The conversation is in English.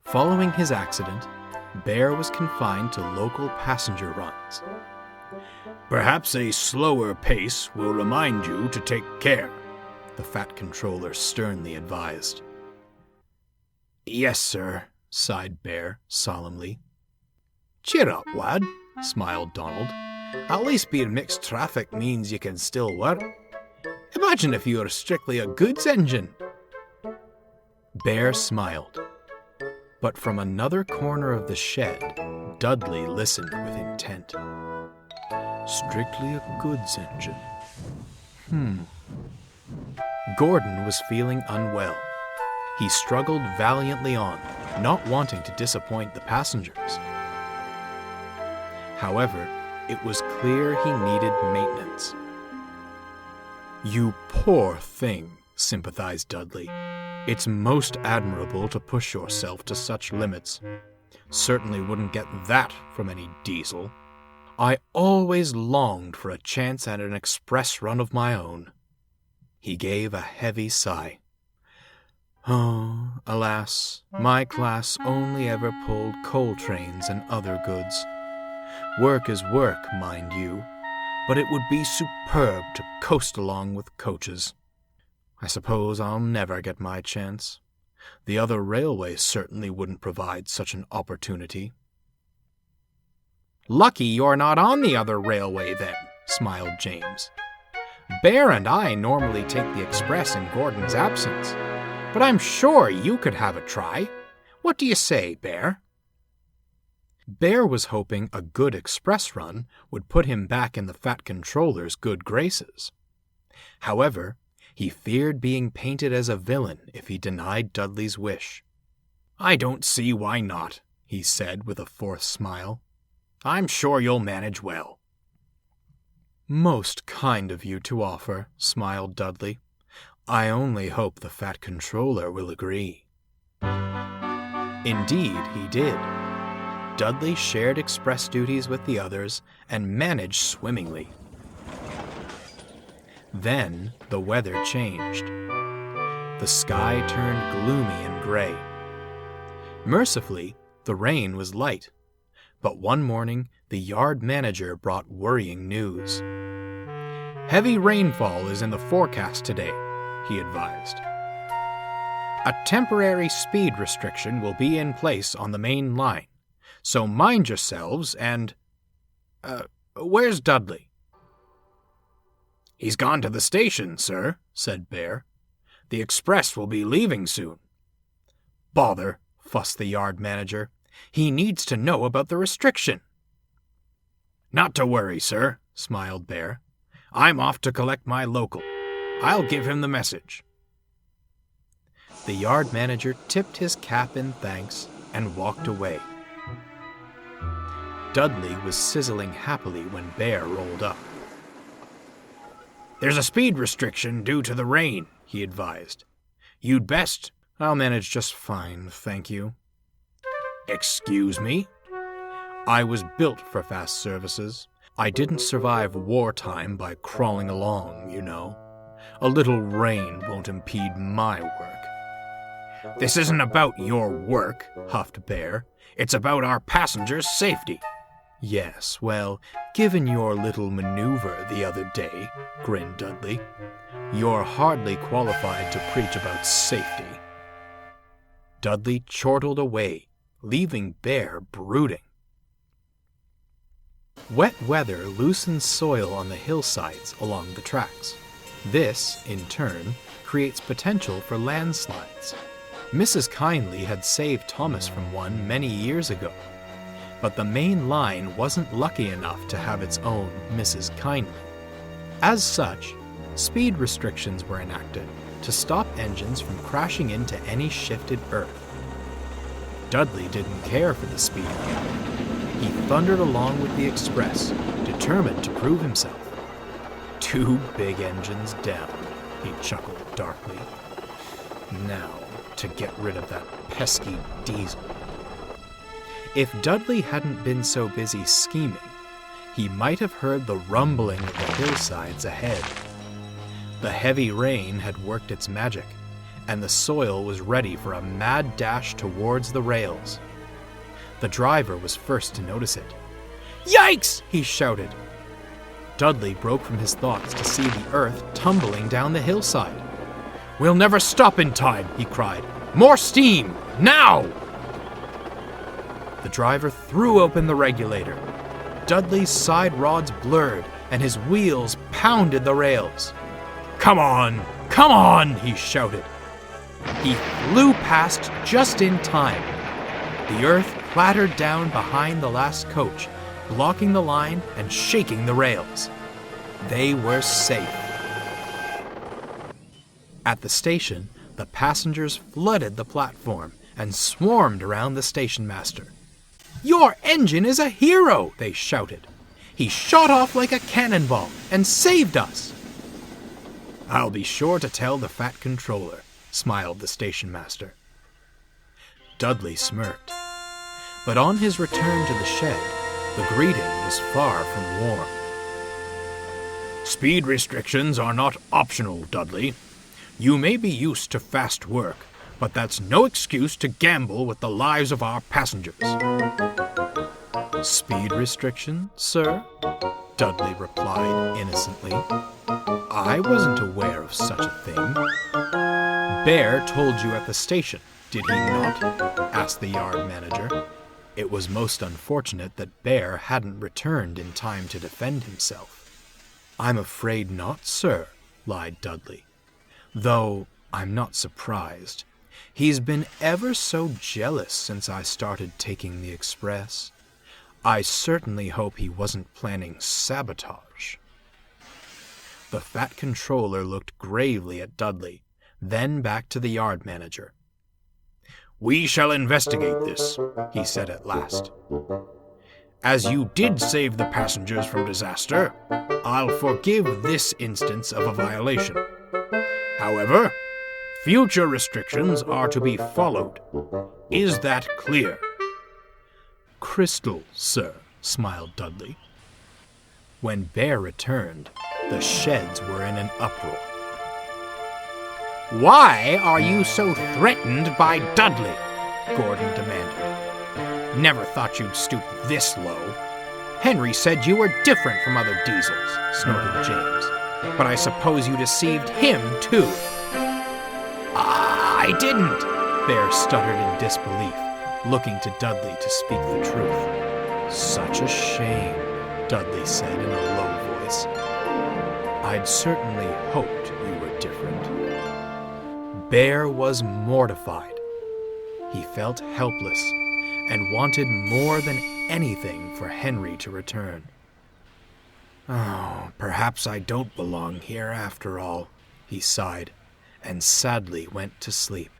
Following his accident, Bear was confined to local passenger runs. Perhaps a slower pace will remind you to take care, the Fat Controller sternly advised. Yes, sir, sighed Bear solemnly. Cheer up, lad, smiled Donald. At least being mixed traffic means you can still work. Imagine if you were strictly a goods engine. Bear smiled. But from another corner of the shed, Dudley listened with intent. Strictly a goods engine. Gordon was feeling unwell. He struggled valiantly on, not wanting to disappoint the passengers. However, it was clear he needed maintenance. You poor thing, sympathized Dudley. It's most admirable to push yourself to such limits. Certainly wouldn't get that from any diesel. I always longed for a chance at an express run of my own. He gave a heavy sigh. Oh, alas, my class only ever pulled coal trains and other goods. Work is work, mind you, but it would be superb to coast along with coaches. I suppose I'll never get my chance. The other railways certainly wouldn't provide such an opportunity. Lucky you're not on the other railway then, smiled James. Bear and I normally take the express in Gordon's absence, but I'm sure you could have a try. What do you say, Bear? Bear was hoping a good express run would put him back in the Fat Controller's good graces. However, he feared being painted as a villain if he denied Dudley's wish. I don't see why not, he said with a forced smile. I'm sure you'll manage well. Most kind of you to offer, smiled Dudley. I only hope the Fat Controller will agree. Indeed, he did. Dudley shared express duties with the others and managed swimmingly. Then the weather changed. The sky turned gloomy and gray. Mercifully, the rain was light, but one morning the yard manager brought worrying news. Heavy rainfall is in the forecast today, he advised. A temporary speed restriction will be in place on the main line, so mind yourselves and... where's Dudley? He's gone to the station, sir, said Bear. The express will be leaving soon. Bother, fussed the yard manager. He needs to know about the restriction. Not to worry, sir, smiled Bear. I'm off to collect my local. I'll give him the message. The yard manager tipped his cap in thanks and walked away. Dudley was sizzling happily when Bear rolled up. There's a speed restriction due to the rain, he advised. You'd best... I'll manage just fine, thank you. Excuse me? I was built for fast services. I didn't survive wartime by crawling along, you know. A little rain won't impede my work. This isn't about your work, huffed Bear. It's about our passengers' safety. Yes, well, given your little maneuver the other day, grinned Dudley, you're hardly qualified to preach about safety. Dudley chortled away, leaving Bear brooding. Wet weather loosens soil on the hillsides along the tracks. This, in turn, creates potential for landslides. Mrs. Kindly had saved Thomas from one many years ago, but the main line wasn't lucky enough to have its own Mrs. Kindly. As such, speed restrictions were enacted to stop engines from crashing into any shifted earth. Dudley didn't care for the speed limit. He thundered along with the express, determined to prove himself. 2 big engines down, he chuckled darkly. Now, to get rid of that pesky diesel. If Dudley hadn't been so busy scheming, he might have heard the rumbling of the hillsides ahead. The heavy rain had worked its magic, and the soil was ready for a mad dash towards the rails. The driver was first to notice it. "Yikes!" he shouted. Dudley broke from his thoughts to see the earth tumbling down the hillside. "We'll never stop in time," he cried. "More steam! Now!" The driver threw open the regulator. Dudley's side rods blurred, and his wheels pounded the rails. "Come on! Come on!" he shouted. He flew past just in time. The earth clattered down behind the last coach, blocking the line and shaking the rails. They were safe. At the station, the passengers flooded the platform and swarmed around the station master. "Your engine is a hero!" they shouted. "He shot off like a cannonball and saved us!" "I'll be sure to tell the fat controller," smiled the station master. Dudley smirked. But on his return to the shed, the greeting was far from warm. "Speed restrictions are not optional, Dudley. You may be used to fast work, but that's no excuse to gamble with the lives of our passengers." "Speed restriction, sir?" Dudley replied innocently. "I wasn't aware of such a thing." "Bear told you at the station, did he not?" asked the yard manager. It was most unfortunate that Bear hadn't returned in time to defend himself. "I'm afraid not, sir," lied Dudley. "Though I'm not surprised. He's been ever so jealous since I started taking the express. I certainly hope he wasn't planning sabotage." The fat controller looked gravely at Dudley, then back to the yard manager. "We shall investigate this," he said at last. "As you did save the passengers from disaster, I'll forgive this instance of a violation. However, future restrictions are to be followed. Is that clear?" "Crystal, sir," smiled Dudley. When Bear returned, the sheds were in an uproar. "Why are you so threatened by Dudley?" Gordon demanded. "Never thought you'd stoop this low. Henry said you were different from other diesels," snorted James. "But I suppose you deceived him, too." "I didn't," Bear stuttered in disbelief, looking to Dudley to speak the truth. "Such a shame," Dudley said in a low voice. "I'd certainly hoped you were different." Bear was mortified. He felt helpless and wanted more than anything for Henry to return. "Oh, perhaps I don't belong here after all," he sighed, and sadly went to sleep.